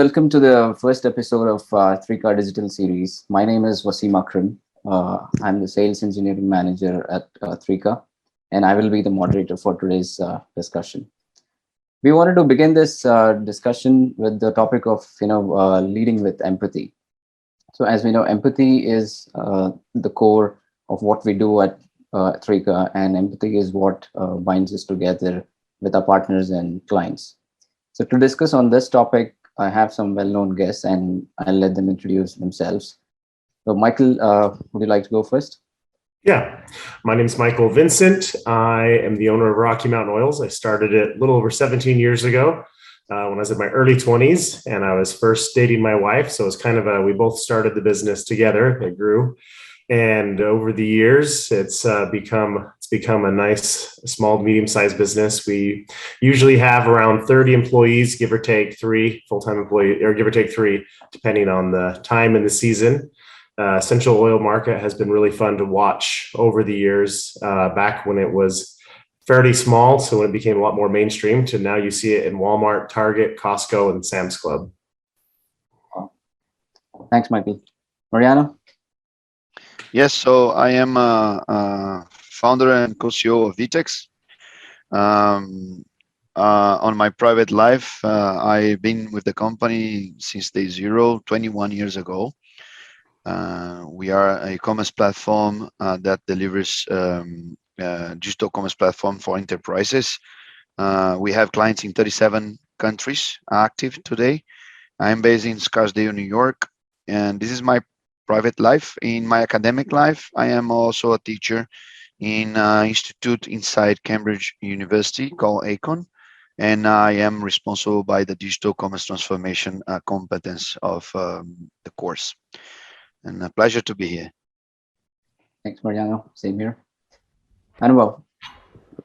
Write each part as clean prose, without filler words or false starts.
welcome to the first episode of Trika Digital Series. My name is Wasim Akram. I'm the Sales Engineering Manager at Trika, and I will be the moderator for today's discussion. We wanted to begin this discussion with the topic of leading with empathy. So, as we know, empathy is the core of what we do at Trika, and empathy is what binds us together with our partners and clients. So, to discuss on this topic, I have some well-known guests, and I'll let them introduce themselves. So, Michael, would you like to go first? Yeah, my name is Michael Vincent. I am the owner of Rocky Mountain Oils. I started it a little over 17 years ago when I was in my early 20s, and I was first dating my wife. So it's kind of we both started the business together. It grew, and over the years, it's become a nice, small, medium-sized business. We usually have around 30 employees, give or take 3 full-time employees, or give or take 3, depending on the time in the season. Essential oil market has been really fun to watch over the years, back when it was fairly small. So when it became a lot more mainstream to now you see it in Walmart, Target, Costco, and Sam's Club. Thanks, Michael. Mariano? Yes, so I am founder and co-CEO of VTEX. On my private life, I've been with the company since day zero, 21 years ago. We are an e-commerce platform that delivers digital commerce platform for enterprises. We have clients in 37 countries active today. I'm based in Scarsdale, New York, and this is my private life. In my academic life, I am also a teacher in an institute inside Cambridge University called ACON, and I am responsible by the digital commerce transformation competence of the course. And a pleasure to be here. Thanks, Mariano. Same here. Anubhav.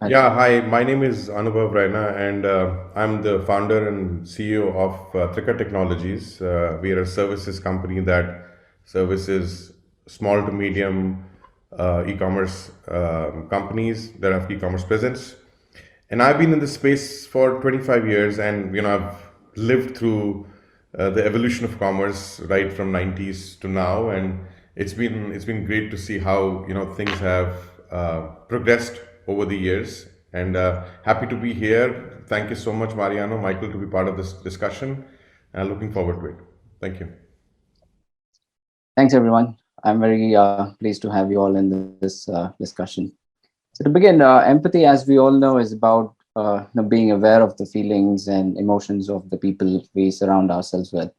Yeah, hi. My name is Anubhav Raina, and I'm the founder and CEO of Trika Technologies. We are a services company that services small to medium e-commerce companies that have e-commerce presence. And I've been in this space for 25 years, and I've lived through the evolution of commerce right from 90s to now, and it's been great to see how things have progressed over the years. And happy to be here. Thank you so much, Mariano, Michael, to be part of this discussion, and looking forward to it. Thank you. Thanks, everyone. I'm very pleased to have you all in this discussion. So to begin, empathy, as we all know, is about being aware of the feelings and emotions of the people we surround ourselves with.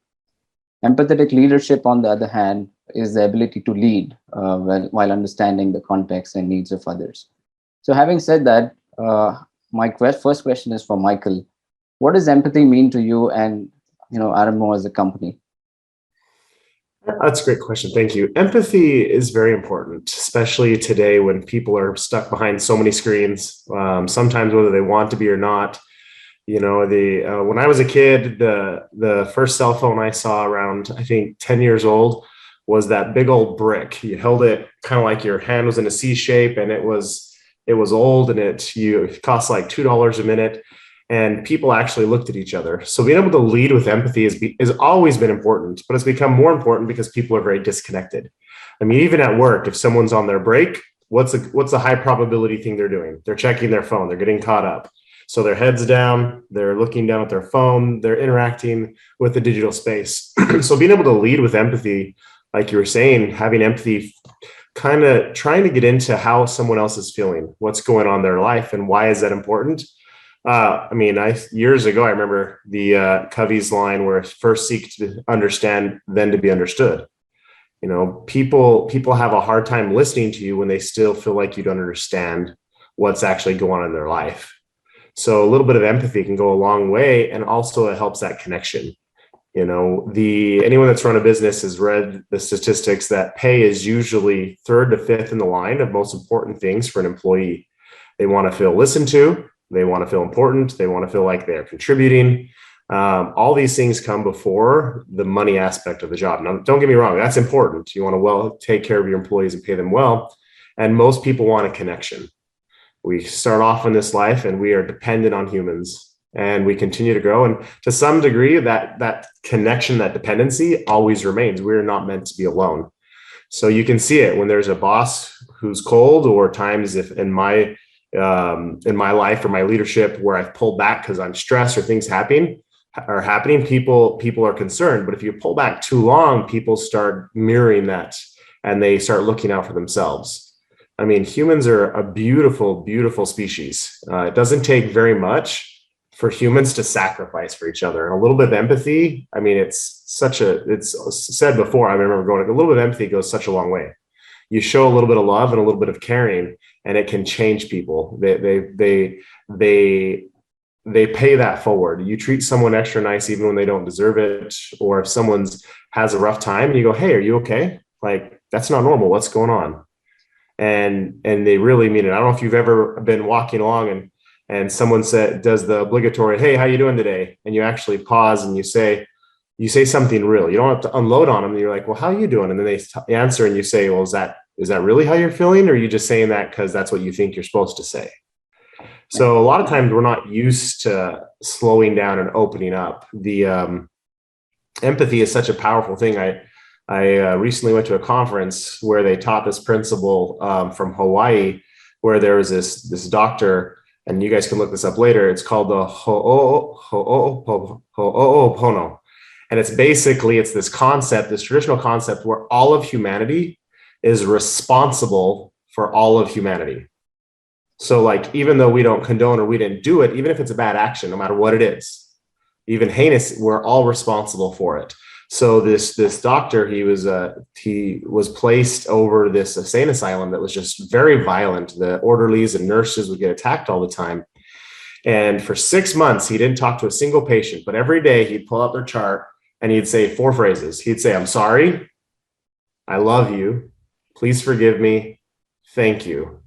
Empathetic leadership, on the other hand, is the ability to lead while understanding the context and needs of others. So having said that, my first question is for Michael. What does empathy mean to you and RMO as a company? That's a great question. Thank you. Empathy is very important, especially today when people are stuck behind so many screens, sometimes whether they want to be or not. When I was a kid, the first cell phone I saw around, I think, 10 years old was that big old brick. You held it kind of like your hand was in a C shape, and it was old, and it cost like $2 a minute. And people actually looked at each other. So being able to lead with empathy has always been important, but it's become more important because people are very disconnected. I mean, even at work, if someone's on their break, what's a high probability thing they're doing? They're checking their phone. They're getting caught up. So their head's down. They're looking down at their phone. They're interacting with the digital space. So being able to lead with empathy, like you were saying, having empathy, kind of trying to get into how someone else is feeling, what's going on in their life, and why is that important? Years ago, I remember the Covey's line where first seek to understand, then to be understood. People have a hard time listening to you when they still feel like you don't understand what's actually going on in their life. So a little bit of empathy can go a long way, and also it helps that connection. Anyone that's run a business has read the statistics that pay is usually 3rd to 5th in the line of most important things for an employee. They want to feel listened to. They want to feel important. They want to feel like they're contributing. All these things come before the money aspect of the job. Now, don't get me wrong. That's important. You want to take care of your employees and pay them well. And most people want a connection. We start off in this life and we are dependent on humans. and we continue to grow. And to some degree, that connection, that dependency always remains. We're not meant to be alone. So you can see it when there's a boss who's cold, or times if in my life or my leadership where I've pulled back because I'm stressed or things happening, people are concerned. But if you pull back too long, people start mirroring that and they start looking out for themselves. I mean, humans are a beautiful, beautiful species. It doesn't take very much for humans to sacrifice for each other. And a little bit of empathy, I mean, it's said before, I remember going, a little bit of empathy goes such a long way. You show a little bit of love and a little bit of caring, and it can change people. They pay that forward. You treat someone extra nice even when they don't deserve it, or if someone's has a rough time and you go, hey, are you okay? Like, that's not normal. What's going on? And they really mean it. I don't know if you've ever been walking along and someone does the obligatory, hey, how you doing today? And you actually pause and you say something real. You don't have to unload on them. And you're like, well, how are you doing? And then they answer and you say, well, is that really how you're feeling? Or are you just saying that because that's what you think you're supposed to say? So a lot of times we're not used to slowing down and opening up. The empathy is such a powerful thing. I recently went to a conference where they taught this principle from Hawaii, where there was this doctor, and you guys can look this up later. It's called the Ho'opono. And it's this concept, this traditional concept where all of humanity is responsible for all of humanity. So like, even though we don't condone or we didn't do it, even if it's a bad action, no matter what it is, even heinous, we're all responsible for it. So this doctor, he was placed over this insane asylum that was just very violent. The orderlies and nurses would get attacked all the time. And for 6 months, he didn't talk to a single patient, but every day he'd pull out their chart and he'd say 4 phrases. He'd say, I'm sorry, I love you, please forgive me, thank you.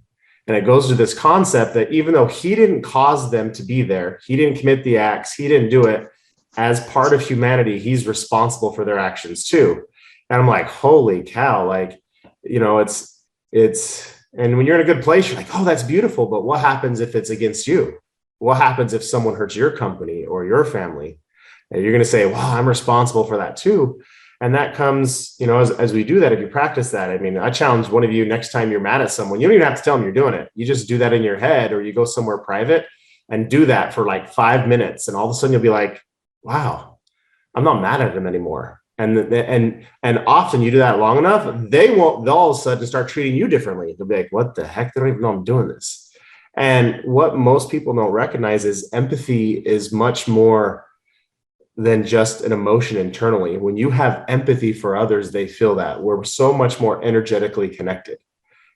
And it goes to this concept that even though he didn't cause them to be there, he didn't commit the acts, he didn't do it, as part of humanity, he's responsible for their actions too. And I'm like, holy cow, like, it's, and when you're in a good place, you're like, oh, that's beautiful. But what happens if it's against you? What happens if someone hurts your company or your family? And you're going to say, well, I'm responsible for that too. And that comes, as we do that, if you practice that, I mean, I challenge one of you, next time you're mad at someone, you don't even have to tell them you're doing it. You just do that in your head, or you go somewhere private and do that for like 5 minutes. And all of a sudden you'll be like, wow, I'm not mad at them anymore. And often you do that long enough, they'll all of a sudden start treating you differently. They'll be like, what the heck? They don't even know I'm doing this. And what most people don't recognize is empathy is much more than just an emotion internally. When you have empathy for others, they feel that. We're so much more energetically connected.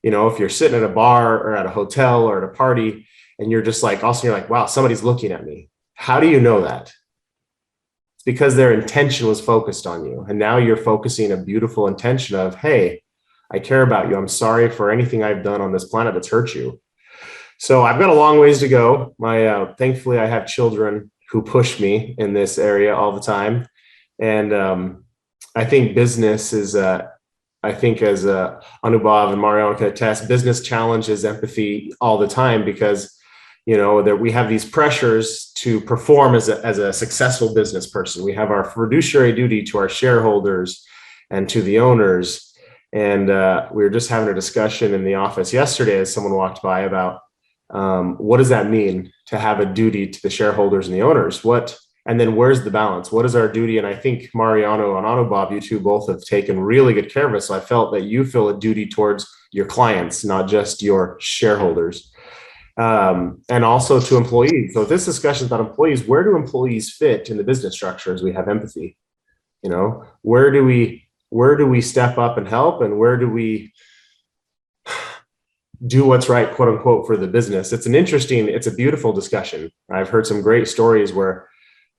If you're sitting at a bar or at a hotel or at a party and you're just like, also you're like, wow, somebody's looking at me. How do you know that? Because their intention was focused on you. And now you're focusing a beautiful intention of, hey, I care about you. I'm sorry for anything I've done on this planet that's hurt you. So I've got a long ways to go. Thankfully, I have children who push me in this area all the time. And I think business is, as Anubhav and Mariano can attest, business challenges empathy all the time because that we have these pressures to perform as a successful business person. We have our fiduciary duty to our shareholders and to the owners. And we were just having a discussion in the office yesterday as someone walked by about what does that mean to have a duty to the shareholders and the owners? And then where's the balance? What is our duty? And I think Mariano and Anubhav, you two both have taken really good care of us. So I felt that you feel a duty towards your clients, not just your shareholders. And also to employees. So this discussion is about employees. Where do employees fit in the business structure as we have empathy? Where do we step up and help, and where do we do what's right, quote unquote, for the business? It's a beautiful discussion. I've heard some great stories where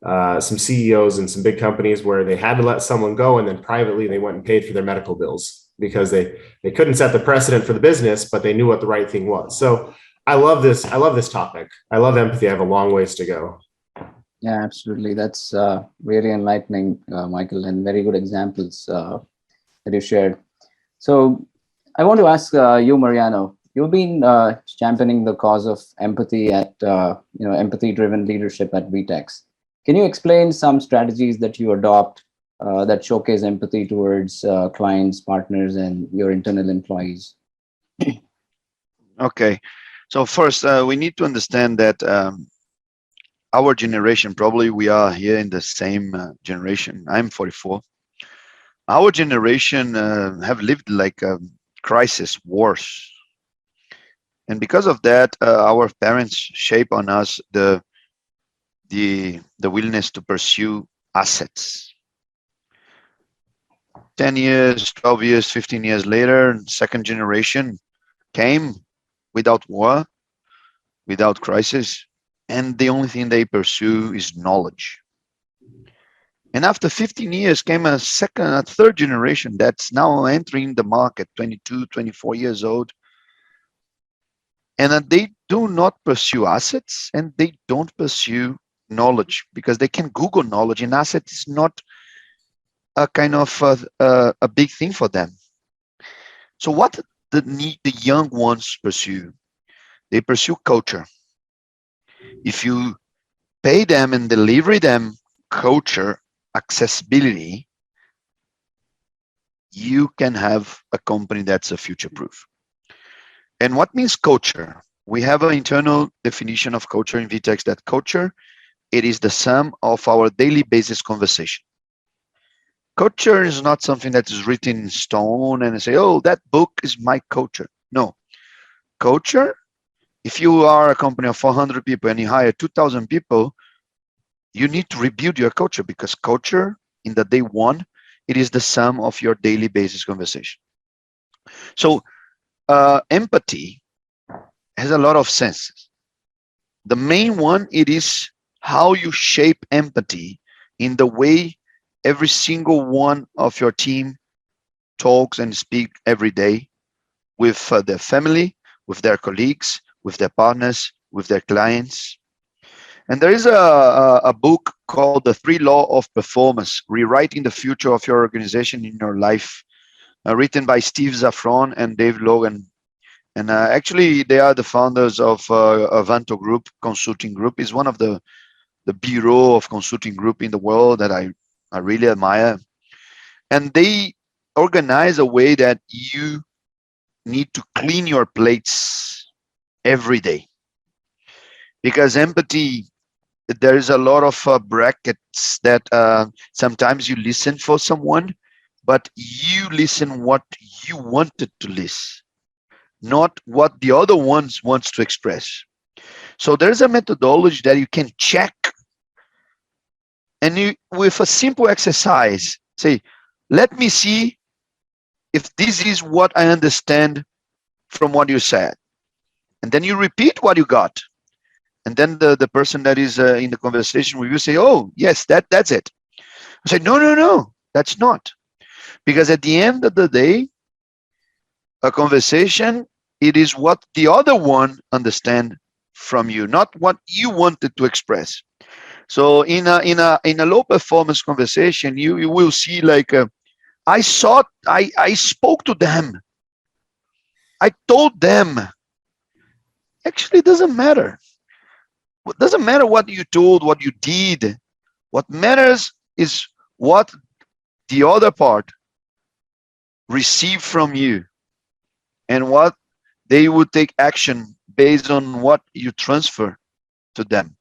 some CEOs and some big companies where they had to let someone go, and then privately they went and paid for their medical bills because they couldn't set the precedent for the business, but they knew what the right thing was. So I love this topic. I love empathy. I have a long ways to go. Yeah, absolutely. That's really enlightening, Michael, and very good examples that you shared. So I want to ask you, Mariano, You've been championing the cause of empathy at empathy-driven leadership at VTEX. Can you explain some strategies that you adopt that showcase empathy towards clients, partners, and your internal employees? Okay, so first we need to understand that our generation, probably we are here in the same generation. I'm 44. Our generation have lived like crisis, wars, and because of that, our parents shape on us the willingness to pursue assets. 10 years, 12 years, 15 years later, second generation came without war, without crisis, and the only thing they pursue is knowledge. And after 15 years came a third generation that's now entering the market, 22, 24 years old, and they do not pursue assets and they don't pursue knowledge because they can Google knowledge, and asset is not a kind of a big thing for them. So what the young ones pursue? They pursue culture. If you pay them and deliver them culture, accessibility, you can have a company that's a future proof. And what means culture? We have an internal definition of culture in VTEX, that culture, it is the sum of our daily basis conversation. Culture is not something that is written in stone and say, oh, that book is my culture. No. Culture, if you are a company of 400 people and you hire 2,000 people, you need to rebuild your culture, because culture in the day one, it is the sum of your daily basis conversation. So empathy has a lot of senses. The main one, it is how you shape empathy in the way every single one of your team talks and speak every day with their family, with their colleagues, with their partners, with their clients. And there is a book called The 3 Laws of Performance, Rewriting the Future of Your Organization in Your Life, written by Steve Zaffron and Dave Logan. And actually, they are the founders of Avanto Group, consulting group. Is one of the bureau of consulting group in the world that I really admire. And they organize a way that you need to clean your plates every day. Because empathy, there is a lot of brackets that sometimes you listen for someone, but you listen what you wanted to listen, not what the other ones wants to express. So there's a methodology that you can check, and you, with a simple exercise, say, let me see if this is what I understand from what you said. And then you repeat what you got. And then the person that is in the conversation with you say, oh, yes, that's it. I say, no, that's not. Because at the end of the day, a conversation, it is what the other one understand from you, not what you wanted to express. So in a low performance conversation, you will see like, I spoke to them. I told them. Actually, it doesn't matter. It doesn't matter what you told, what you did. What matters is what the other part received from you and what they would take action based on what you transfer to them.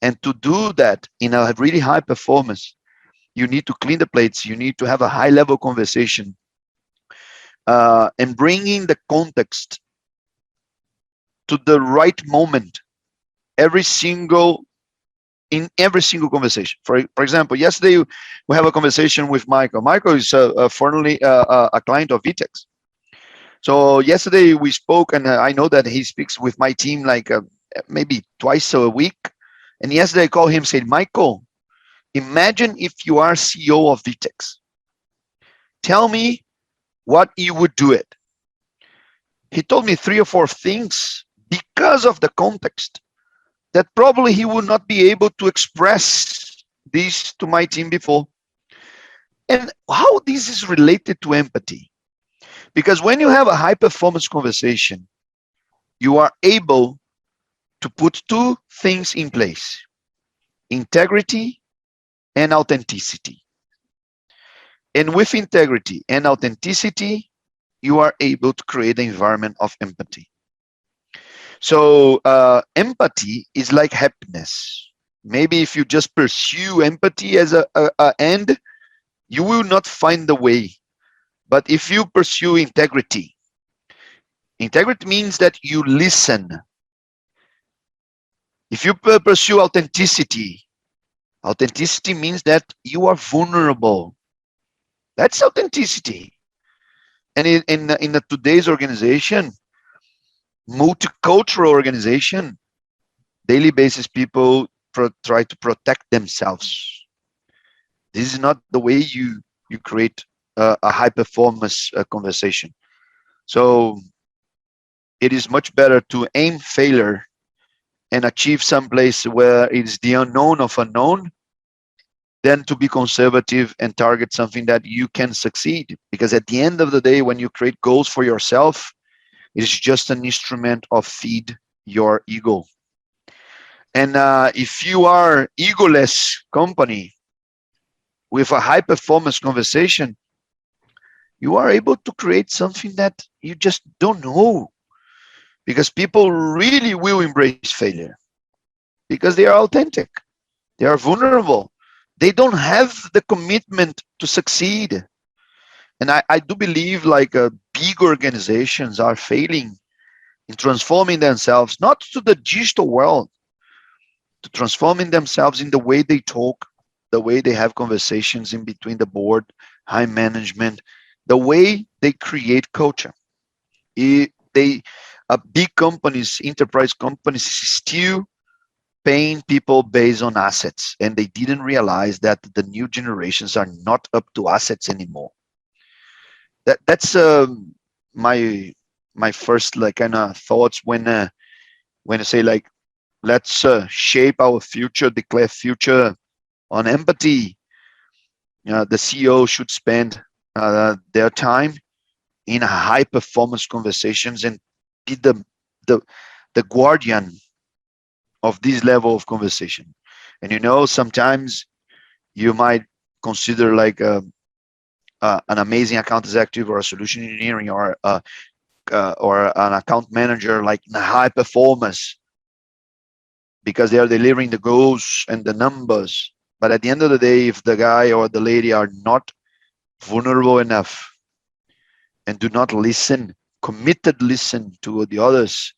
And to do that in a really high performance, you need to clean the plates. You need to have a high level conversation and bringing the context to the right moment in every single conversation. For example, yesterday we have a conversation with Michael. Michael is formerly a client of VTEX. So yesterday we spoke, and I know that he speaks with my team like maybe twice a week. And yesterday I called him and said, Michael, imagine if you are CEO of VTEX. Tell me what you would do it. He told me 3 or 4 things because of the context that probably he would not be able to express this to my team before. And how this is related to empathy. Because when you have a high performance conversation, you are able to put two things in place: integrity and authenticity. And with integrity and authenticity, you are able to create an environment of empathy. So empathy is like happiness. Maybe if you just pursue empathy as a end, you will not find the way. But if you pursue integrity, integrity means that you listen. If you pursue authenticity, authenticity means that you are vulnerable. That's authenticity. And in today's organization, multicultural organization, daily basis people try to protect themselves. This is not the way you create a high performance conversation. So it is much better to aim failure and achieve some place where it is the unknown of unknown than to be conservative and target something that you can succeed. Because at the end of the day, when you create goals for yourself, it is just an instrument of feed your ego. And if you are egoless company with a high performance conversation, you are able to create something that you just don't know, because people really will embrace failure because they are authentic, they are vulnerable, they don't have the commitment to succeed. And I do believe like big organizations are failing in transforming themselves, not to the digital world, to transforming themselves in the way they talk, the way they have conversations in between the board, high management, the way they create culture. They big companies, enterprise companies, still paying people based on assets, and they didn't realize that the new generations are not up to assets anymore. That's my first like kind of thoughts when I say like let's shape our future, declare future on empathy. The CEO should spend their time in high performance conversations and be the the guardian of this level of conversation. And sometimes you might consider like an amazing account executive or a solution engineering or an account manager like high performance because they are delivering the goals and the numbers. But at the end of the day, if the guy or the lady are not vulnerable enough and do not listen, committed listen to the others,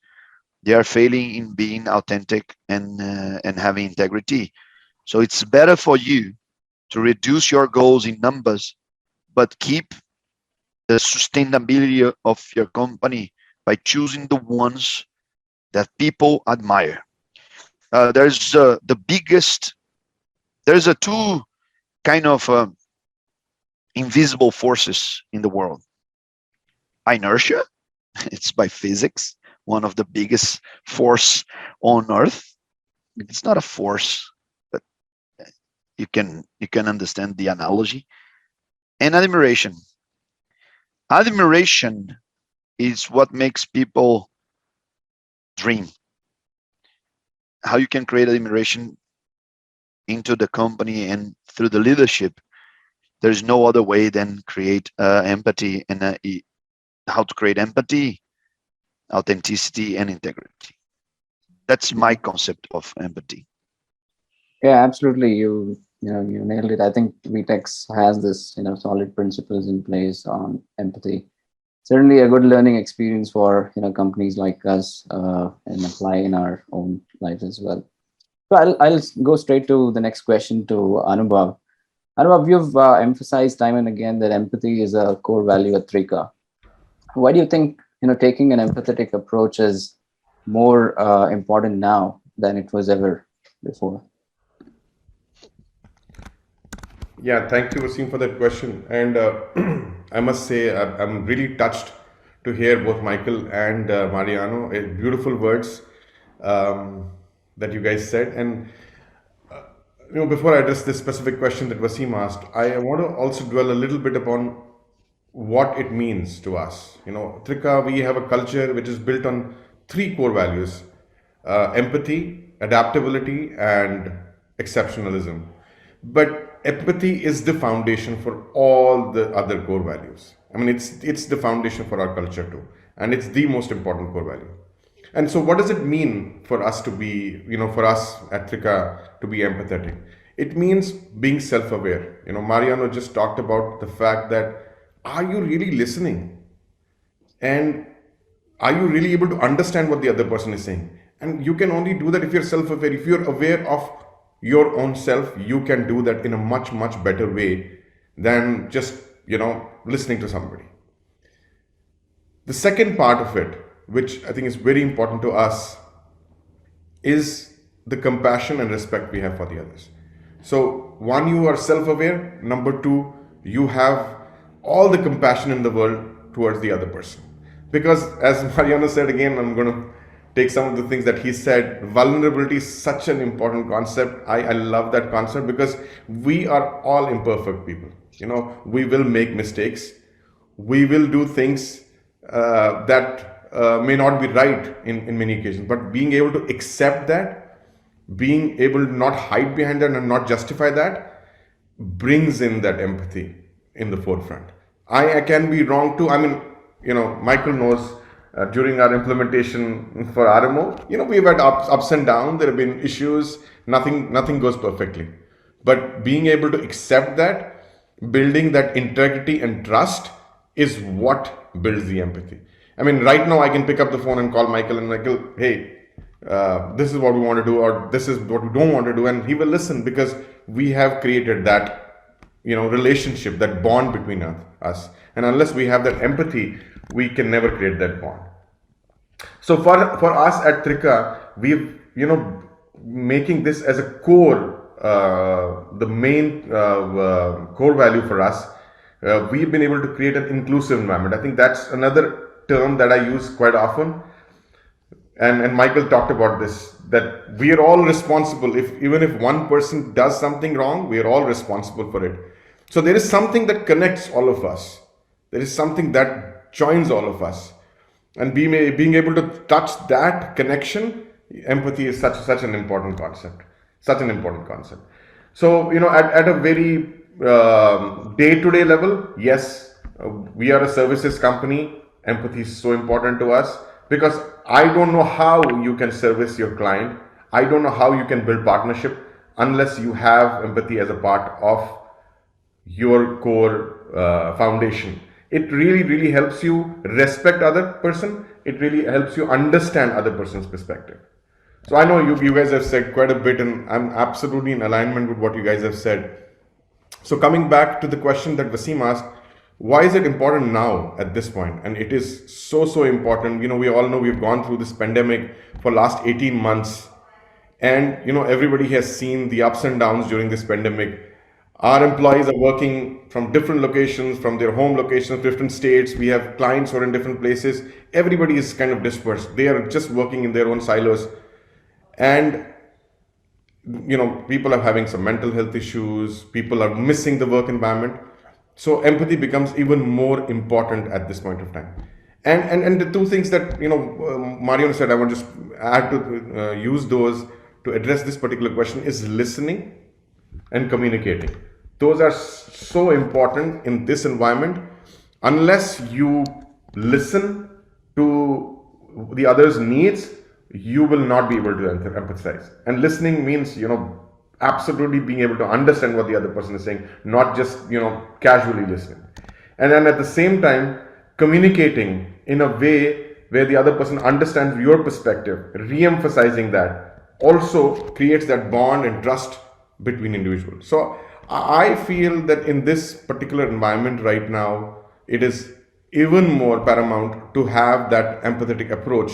they are failing in being authentic and having integrity. So it's better for you to reduce your goals in numbers, but keep the sustainability of your company by choosing the ones that people admire. There's a two kind of invisible forces in the world. Inertia, it's by physics, one of the biggest force on earth. It's not a force, but you can understand the analogy. And admiration. Admiration is what makes people dream. How you can create admiration into the company and through the leadership. There's no other way than create empathy and how to create empathy, authenticity, and integrity. That's my concept of empathy. Yeah, absolutely. You nailed it. I think VTEX has this solid principles in place on empathy. Certainly a good learning experience for companies like us and apply in our own lives as well. So I'll go straight to the next question to Anubhav. Anubhav, you've emphasized time and again that empathy is a core value at Trika. Why do you think taking an empathetic approach is more important now than it was ever before? Yeah, thank you, Wasim, for that question. And I must say, I'm really touched to hear both Michael and Mariano. Beautiful words that you guys said. And before I address this specific question that Wasim asked, I want to also dwell a little bit upon what it means to us. Trika, we have a culture which is built on three core values: empathy, adaptability, and exceptionalism. But empathy is the foundation for all the other core values. I mean, it's the foundation for our culture too, and it's the most important core value. And so, what does it mean for us to be, for us at Trika to be empathetic? It means being self-aware. Mariano just talked about the fact that, are you really listening? And are you really able to understand what the other person is saying? And you can only do that if you're self-aware. If you're aware of your own self, you can do that in a much, much better way than just, listening to somebody. The second part of it, which I think is very important to us, is the compassion and respect we have for the others. So, one, you are self-aware. Number two, you have all the compassion in the world towards the other person. Because as Mariano said, again, I'm going to take some of the things that he said. Vulnerability is such an important concept. I love that concept because we are all imperfect people. We will make mistakes. We will do things that may not be right in many occasions. But being able to accept that, being able to not hide behind that and not justify that, brings in that empathy in the forefront. I can be wrong too. I mean, Michael knows during our implementation for RMO, we've had ups and downs. There have been issues. Nothing goes perfectly. But being able to accept that, building that integrity and trust is what builds the empathy. I mean, right now I can pick up the phone and call Michael and Michael, hey, this is what we want to do, or this is what we don't want to do, and he will listen because we have created that relationship, that bond between us. And unless we have that empathy, we can never create that bond. So for us at Trika, we've making this as a core, the main core value for us. We've been able to create an inclusive environment. I think that's another term that I use quite often. And Michael talked about this, that we are all responsible. Even if one person does something wrong, we are all responsible for it. So there is something that connects all of us. There is something that joins all of us. And being able to touch that connection, empathy is such an important concept. Such an important concept. So, at a very day-to-day level, yes, we are a services company. Empathy is so important to us because I don't know how you can service your client. I don't know how you can build partnership unless you have empathy as a part of your core foundation. It really helps you respect other person. It really helps you understand other person's perspective. So I know you guys have said quite a bit, and I'm absolutely in alignment with what you guys have said. So coming back to the question that Wasim asked, why is it important now at this point? And it is so important. We all know we've gone through this pandemic for last 18 months. And, everybody has seen the ups and downs during this pandemic. Our employees are working from different locations, from their home locations, different states. We have clients who are in different places. Everybody is kind of dispersed. They are just working in their own silos. And, people are having some mental health issues. People are missing the work environment. So empathy becomes even more important at this point of time. And the two things that, Mariano said, I want to just add to use those to address this particular question is listening and communicating. Those are so important in this environment. Unless you listen to the other's needs, you will not be able to empathize. And listening means, absolutely being able to understand what the other person is saying, not just, casually listening. And then at the same time, communicating in a way where the other person understands your perspective, re-emphasizing that also creates that bond and trust between individuals. So I feel that in this particular environment right now, it is even more paramount to have that empathetic approach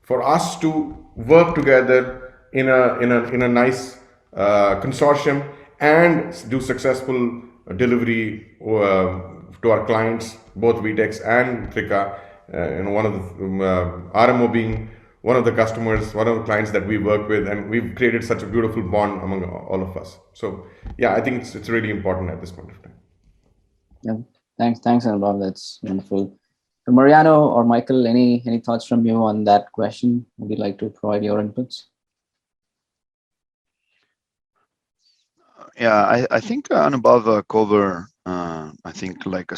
for us to work together in a nice consortium and do successful delivery to our clients, both VTEX and Trika. One of the RMO being one of the customers, one of the clients that we work with, and we've created such a beautiful bond among all of us. So yeah, I think it's really important at this point of time. Yeah, thanks, Anubhav. That's wonderful. So Mariano or Michael, any thoughts from you on that question? Would you like to provide your inputs? Yeah, I think Anubhav cover, I think like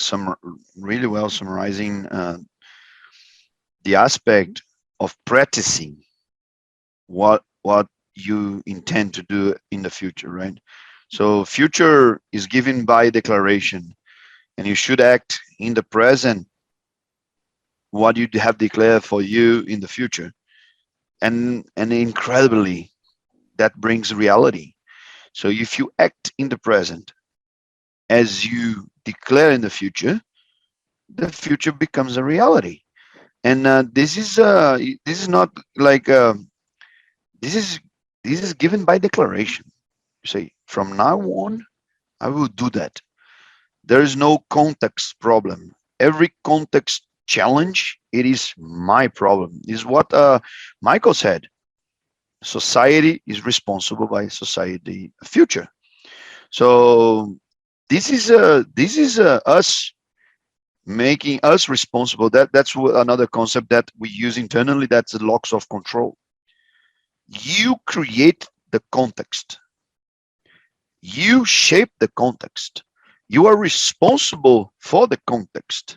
really well summarizing the aspect of practicing what you intend to do in the future, right? So future is given by declaration, and you should act in the present what you have declared for you in the future. And incredibly, that brings reality. So if you act in the present as you declare in the future becomes a reality. And this is not like this is this is given by declaration. You say from now on, I will do that. There is no context problem. Every context challenge, it is my problem. Is what Michael said. Society is responsible by society future. So this is us making us responsible. That's another concept that we use internally. That's the locks of control. You create the context. You shape the context. You are responsible for the context,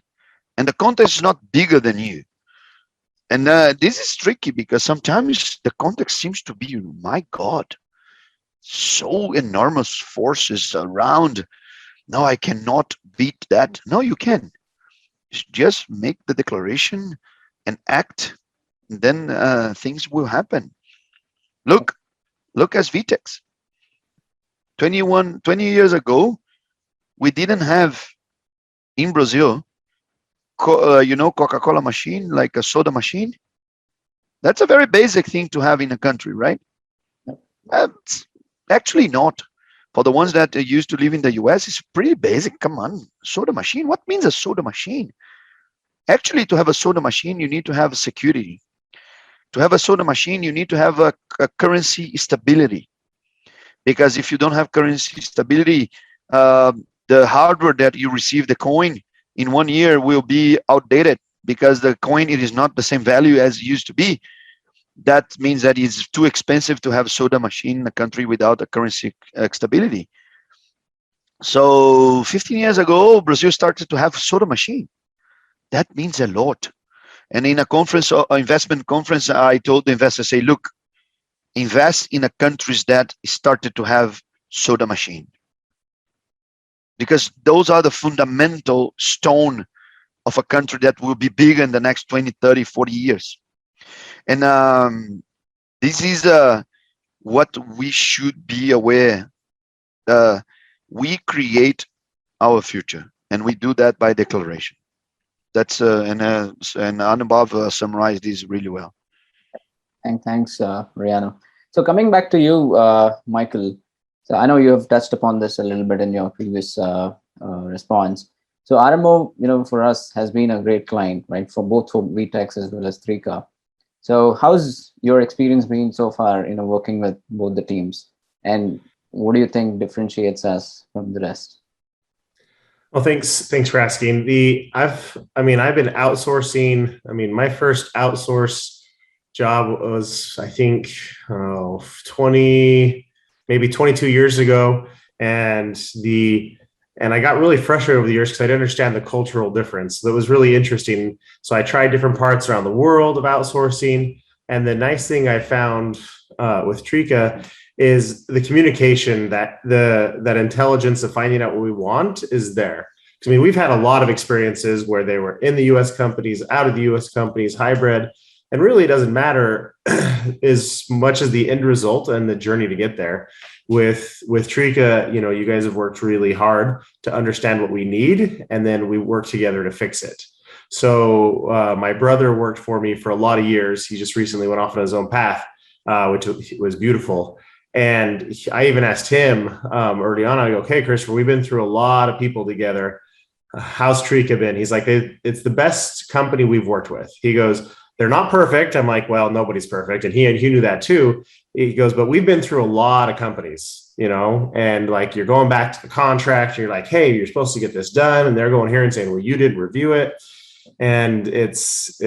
and the context is not bigger than you. And this is tricky because sometimes the context seems to be, my God, so enormous forces around. No, I cannot beat that. No, you can. Just make the declaration and act. And then things will happen. Look as VTEX. 20 years ago, we didn't have in Brazil, Coca-Cola machine, like a soda machine. That's a very basic thing to have in a country, right? Actually not. For the ones that used to live in the US, it's pretty basic. Come on, soda machine. What means a soda machine? Actually, to have a soda machine, you need to have security. To have a soda machine, you need to have a currency stability. Because if you don't have currency stability, the hardware that you receive, the coin, in 1 year will be outdated because the coin, it is not the same value as it used to be. That means that it's too expensive to have a soda machine in a country without a currency stability. So 15 years ago, Brazil started to have a soda machine. That means a lot. And in a conference, investment conference, I told the investors, say, look, invest in the countries that started to have soda machine. Because those are the fundamental stone of a country that will be bigger in the next 20, 30, 40 years. And this is what we should be aware. We create our future, and we do that by declaration. That's and Anubhav summarized this really well. Thanks, Mariano. So coming back to you, Michael. So I know you have touched upon this a little bit in your previous response. So RMO, for us has been a great client, right? For VTEX as well as Trika. So how's your experience been so far, working with both the teams? And what do you think differentiates us from the rest? Well, thanks for asking. I've been outsourcing. My first outsource job was, I think, 22 years ago, and I got really frustrated over the years because I didn't understand the cultural difference. That was really interesting. So I tried different parts around the world of outsourcing, and the nice thing I found with Trika is the communication, that intelligence of finding out what we want is there. We've had a lot of experiences where they were in the US companies, out of the US companies, hybrid, and really it doesn't matter as much as the end result and the journey to get there. With Trika, you guys have worked really hard to understand what we need, and then we work together to fix it. So my brother worked for me for a lot of years. He just recently went off on his own path, which was beautiful. And I even asked him early on, I go, okay, Christopher, we've been through a lot of people together. How's Trika been? He's like, it's the best company we've worked with. He goes, they're not perfect. I'm like, well, nobody's perfect. And he knew that too. He goes, but we've been through a lot of companies, and like you're going back to the contract. You're like, hey, you're supposed to get this done. And they're going here and saying, well, you didn't review it. And it's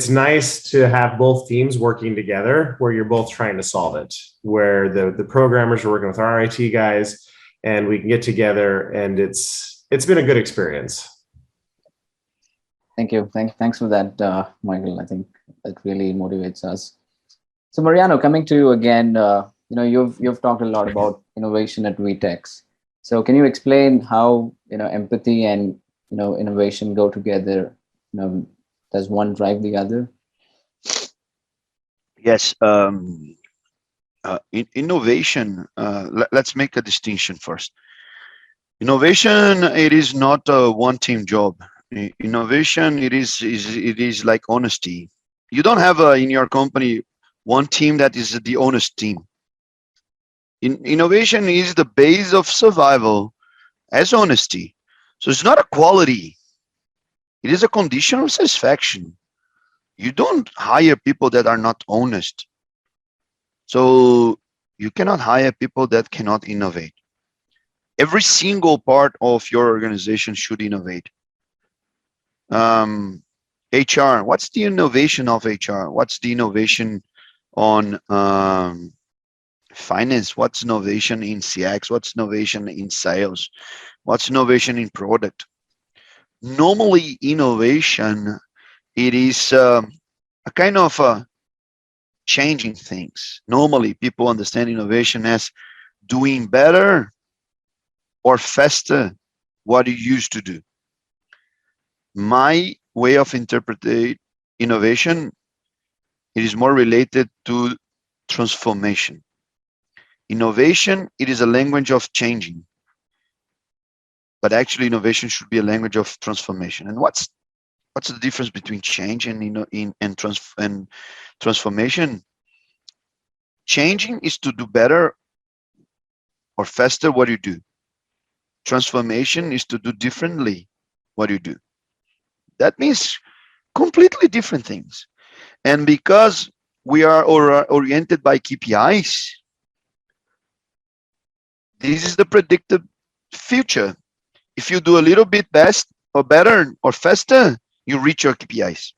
nice to have both teams working together where you're both trying to solve it, where the programmers are working with our IT guys and we can get together, and it's been a good experience. Thank you. Thanks for that, Michael. I think that really motivates us. So Mariano, coming to you again, you've talked a lot about innovation at VTEX. So can you explain how empathy and innovation go together? Does one drive the other? Yes. Innovation. Let's make a distinction first. Innovation, it is not a one-team job. Innovation, it is like honesty. You don't have in your company one team that is the honest team. Innovation is the base of survival as honesty. So it's not a quality. It is a condition of satisfaction. You don't hire people that are not honest. So you cannot hire people that cannot innovate. Every single part of your organization should innovate. HR, what's the innovation of HR? What's the innovation on finance? What's innovation in CX? What's innovation in sales? What's innovation in product? Normally, innovation, it is a kind of changing things. Normally, people understand innovation as doing better or faster what you used to do. My way of interpreting innovation, it is more related to transformation. Innovation, it is a language of changing, but actually innovation should be a language of transformation. And what's the difference between change and transformation? Changing is to do better or faster what you do. Transformation is to do differently what you do. That means completely different things. And because we are oriented by KPIs, this is the predicted future. If you do a little bit best or better or faster, you reach your KPIs.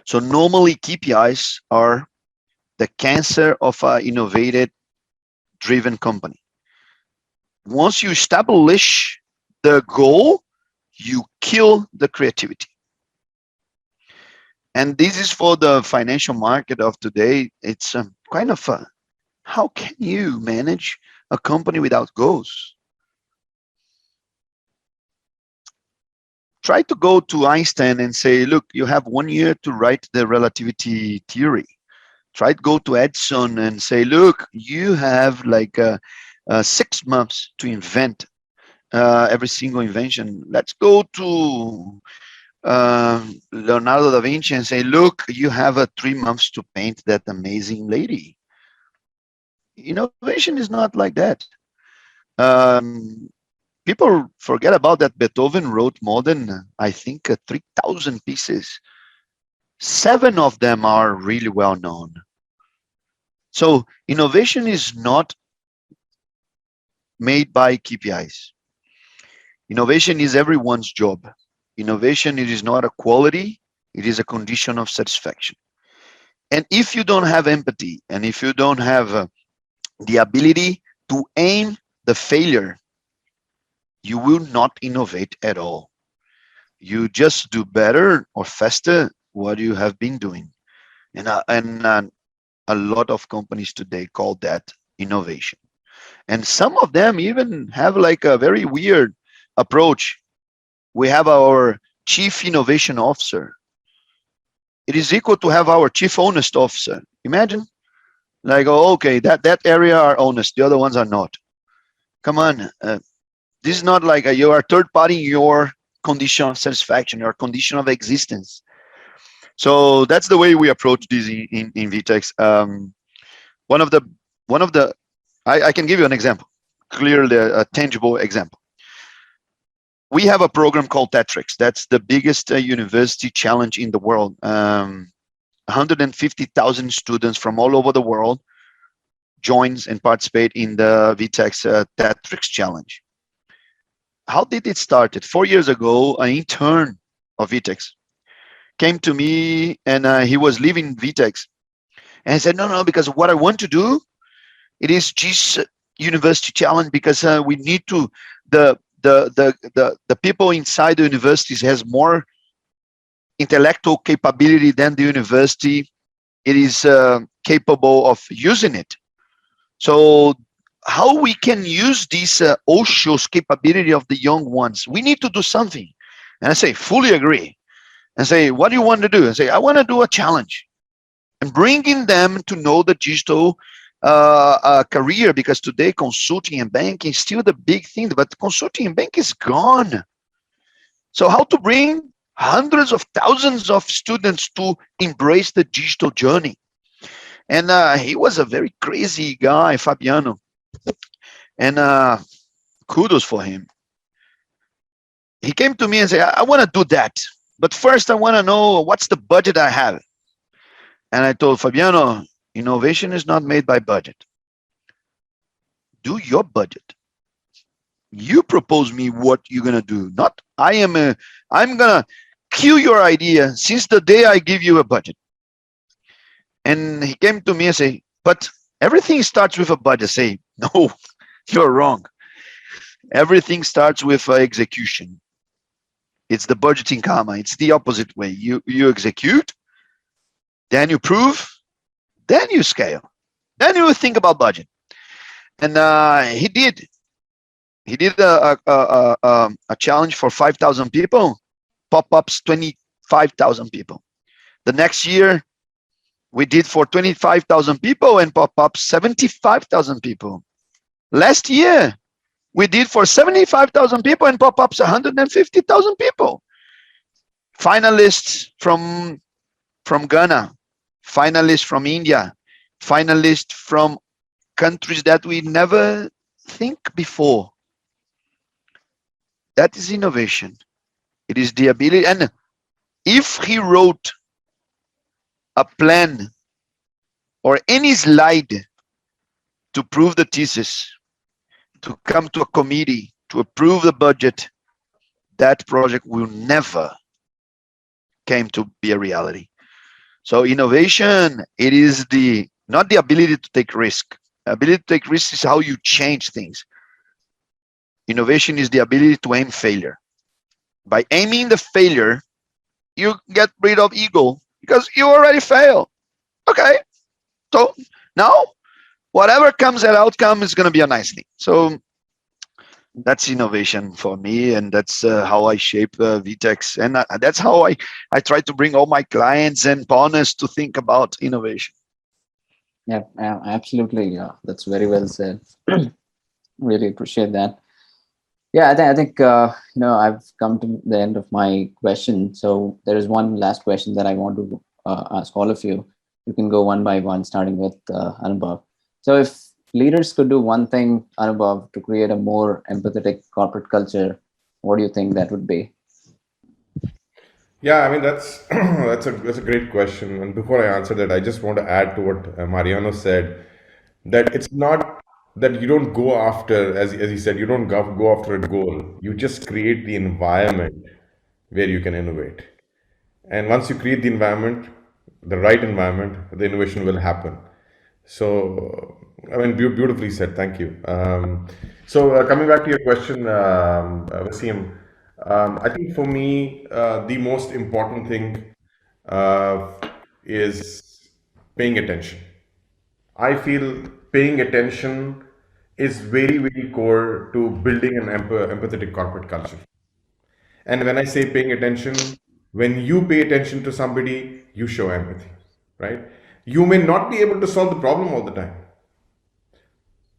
So normally KPIs are the cancer of an innovative driven company. Once you establish the goal, you kill the creativity. And this is for the financial market of today. It's kind of how can you manage a company without goals? Try to go to Einstein and say, look, you have 1 year to write the relativity theory. Try to go to Edison and say, look, you have like 6 months to invent every single invention. Let's go to Leonardo da Vinci and say, look, you have 3 months to paint that amazing lady. Innovation is not like that. People forget about that Beethoven wrote more than, I think, 3,000 pieces. 7 of them are really well known. So innovation is not made by KPIs. Innovation is everyone's job. Innovation, it is not a quality, it is a condition of satisfaction. And if you don't have empathy, and if you don't have the ability to aim the failure, you will not innovate at all. You just do better or faster what you have been doing. And a lot of companies today call that innovation. And some of them even have like a very weird approach. We have our chief innovation officer. It is equal to have our chief honest officer. Imagine, like, oh, okay, that area are honest, the other ones are not. Come on, this is not like you are third party in your condition of satisfaction, your condition of existence. So that's the way we approach this in VTEX. One of the, I can give you an example, clearly a tangible example. We have a program called Tetrix. That's the biggest university challenge in the world. 150,000 students from all over the world joins and participate in the VTEX Tetrix challenge. How did it start? 4 years ago, an intern of VTEX, came to me, and he was leaving VTEX. And I said, no, because what I want to do, it is this university challenge, because we need to, the people inside the universities has more intellectual capability than the university it is capable of using it. So how we can use this OSHO's capability of the young ones? We need to do something. And I say, fully agree. And say, what do you want to do? And say, I want to do a challenge. And bringing them to know the digital career, because today consulting and banking is still the big thing, but consulting and banking is gone. So how to bring hundreds of thousands of students to embrace the digital journey? And he was a very crazy guy, Fabiano. And kudos for him. He came to me and said, I want to do that. But first, I want to know what's the budget I have. And I told Fabiano, innovation is not made by budget. Do your budget. You propose me what you're going to do. Not I'm going to kill your idea since the day I give you a budget. And he came to me and say, but everything starts with a budget. I say, no, you're wrong. Everything starts with execution. It's the budgeting karma. It's the opposite way. You execute, then you prove, then you scale, then you think about budget. And he did. He did a challenge for 5,000 people, pop-ups 25,000 people. The next year, we did for 25,000 people and pop-ups 75,000 people. Last year, we did for 75,000 people and pop-ups 150,000 people. Finalists from Ghana, finalists from India, finalists from countries that we never think before. That is innovation. It is the ability. And if he wrote a plan or any slide to prove the thesis, to come to a committee to approve the budget, that project will never came to be a reality. So innovation, it is not the ability to take risk. Ability to take risks is how you change things. Innovation is the ability to aim failure. By aiming the failure, you get rid of ego because you already failed. Okay, so now whatever comes as outcome is going to be a nice thing. So that's innovation for me, and that's how I shape VTEX, and that's how I try to bring all my clients and partners to think about innovation. Yeah, absolutely. Yeah, that's very well said. Really appreciate that. Yeah, I think I've come to the end of my question. So there is one last question that I want to ask all of you. You can go one by one, starting with Anubhav. So if leaders could do one thing, Anubhav, to create a more empathetic corporate culture, what do you think that would be? Yeah, I mean that's that's a great question. And before I answer that, I just want to add to what Mariano said, that it's not that you don't go after, as he said, you don't go after a goal. You just create the environment where you can innovate. And once you create the environment, the right environment, the innovation will happen. So, I mean, beautifully said. Thank you. So, coming back to your question, Wasim, I think for me, the most important thing uh, is paying attention. I feel paying attention is very, very core to building an empathetic corporate culture. And when I say paying attention, when you pay attention to somebody, you show empathy, right? You may not be able to solve the problem all the time.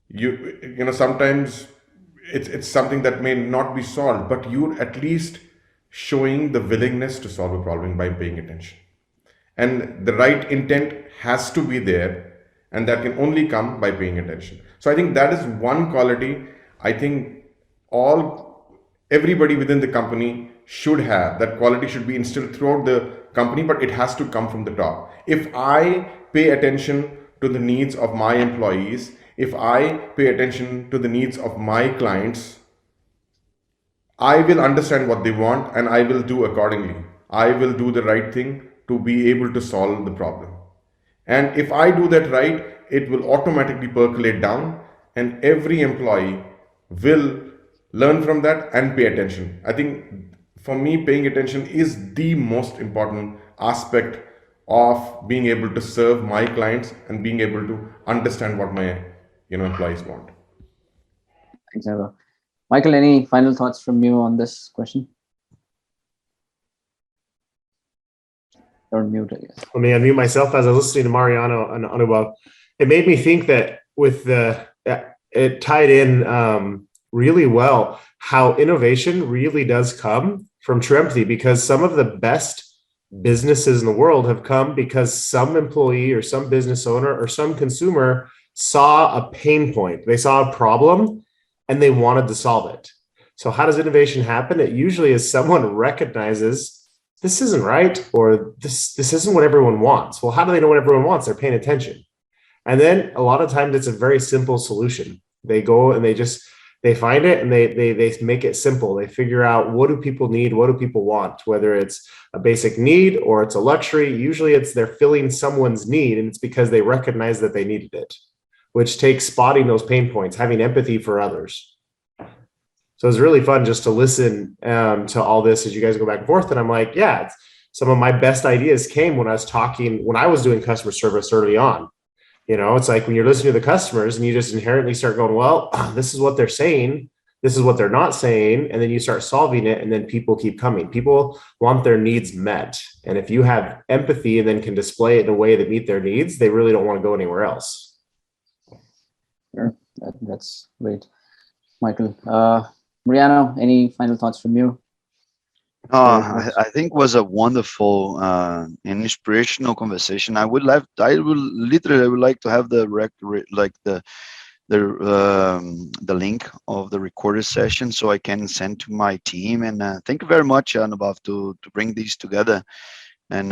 You know, sometimes it's something that may not be solved, but you're at least showing the willingness to solve a problem by paying attention. And the right intent has to be there, and that can only come by paying attention. So I think that is one quality I think everybody within the company should have. That quality should be instilled throughout the company, but it has to come from the top. If I pay attention to the needs of my employees, if I pay attention to the needs of my clients, I will understand what they want and I will do accordingly. I will do the right thing to be able to solve the problem. And if I do that right, it will automatically percolate down, and every employee will learn from that and pay attention. I think for me, paying attention is the most important aspect of being able to serve my clients and being able to understand what my employees want. Thanks, Anubhav. Michael, any final thoughts from you on this question? Or mute, I guess. Let me unmute myself. As I was listening to Mariano and Anubhav, it made me think that it tied in really well how innovation really does come from true empathy, because some of the best businesses in the world have come because some employee or some business owner or some consumer saw a pain point. They saw a problem and they wanted to solve it. So how does innovation happen? It usually is someone recognizes this isn't right, or this isn't what everyone wants. Well, how do they know what everyone wants? They're paying attention. And then a lot of times it's a very simple solution. They go and they find it and they make it simple. They figure out, what do people need? What do people want? Whether it's a basic need or it's a luxury, usually they're filling someone's need, and it's because they recognize that they needed it, which takes spotting those pain points, having empathy for others. So it's really fun just to listen to all this as you guys go back and forth. And I'm like, yeah, some of my best ideas came when I was doing customer service early on. It's like when you're listening to the customers and you just inherently start going, well, this is what they're saying, this is what they're not saying. And then you start solving it, and then people keep coming. People want their needs met. And if you have empathy and then can display it in a way that meet their needs, they really don't want to go anywhere else. Sure, that's great. Michael, Mariano, any final thoughts from you? I think was a wonderful and inspirational conversation. I would like to have the link of the recorded session so I can send to my team. And thank you very much, Anubhav, to bring these together. And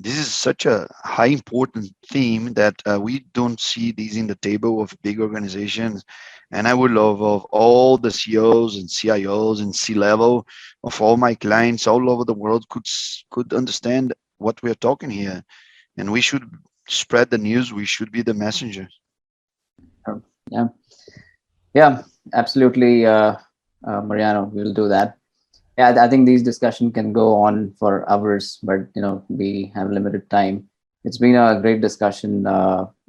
this is such a high important theme that we don't see these in the table of big organizations. And I would love of all the CEOs and CIOs and C-level of all my clients all over the world could understand what we are talking here. And we should spread the news. We should be the messenger. Yeah, absolutely, Mariano. We'll do that. Yeah, I think these discussions can go on for hours, but we have limited time. It's been a great discussion,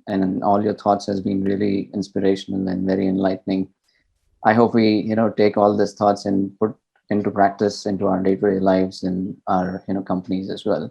and all your thoughts has been really inspirational and very enlightening. I hope we take all these thoughts and put into practice into our day-to-day lives and our companies as well.